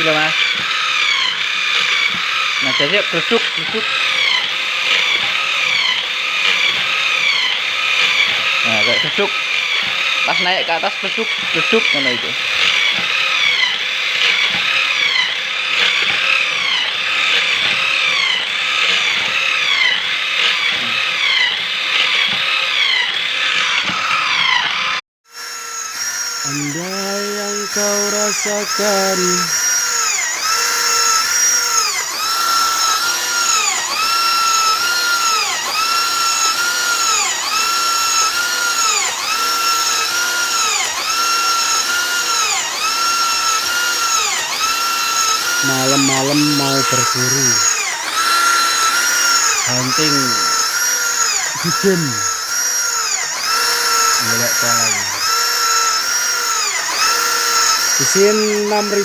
Gila mas. Nah jadi keruduk. Nah kayak keruduk. Pas naik ke atas keruduk mana itu. Andai yang kau rasakan malam-malam mau berburu hunting bikin golek lagi isin 6.000